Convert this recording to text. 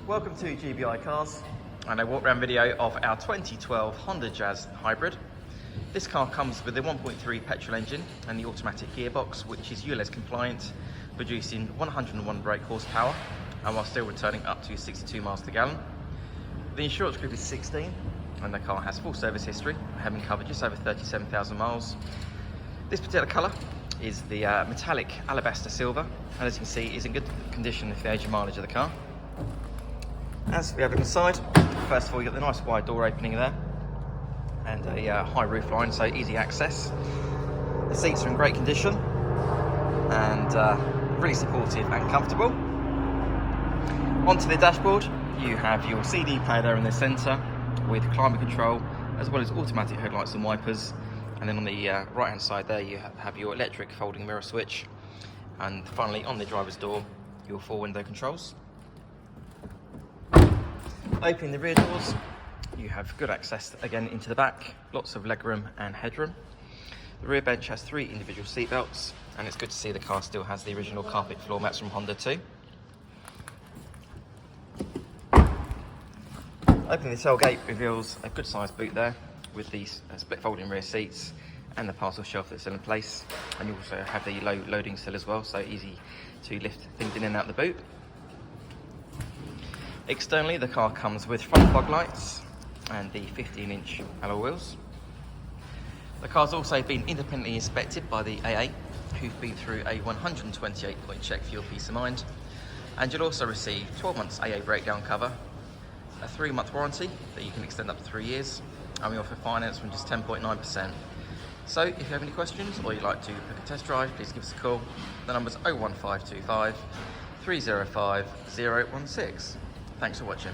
Welcome to GBI Cars and a walk around video of our 2012 Honda Jazz Hybrid. This car comes with a 1.3 petrol engine and the automatic gearbox, which is ULEZ compliant, producing 101 brake horsepower and while still returning up to 62 miles per gallon. The insurance group is 16 and the car has full service history, having covered just over 37,000 miles. This particular colour is the metallic alabaster silver, and as you can see is in good condition for the age and mileage of the car. As we have inside, first of all you've got the nice wide door opening there and a high roof line, so easy access. The seats are in great condition and really supportive and comfortable. Onto the dashboard you have your CD player there in the centre with climate control as well as automatic headlights and wipers, and then on the right hand side there you have your electric folding mirror switch, and finally on the driver's door your 4 window controls. Opening the rear doors, you have good access again into the back, lots of legroom and headroom. The rear bench has 3 individual seat belts, and it's good to see the car still has the original carpet floor mats from Honda too. Opening the tailgate reveals a good sized boot there with these split folding rear seats and the parcel shelf that's still in place, and you also have the low loading sill as well, so easy to lift things in and out the boot. Externally, the car comes with front fog lights and the 15-inch alloy wheels. The car's also been independently inspected by the AA, who've been through a 128-point check for your peace of mind. And you'll also receive 12 months AA breakdown cover, a 3-month warranty that you can extend up to 3 years, and we offer finance from just 10.9%. So if you have any questions or you'd like to book a test drive, please give us a call. The number's 01525 305 016. Thanks for watching.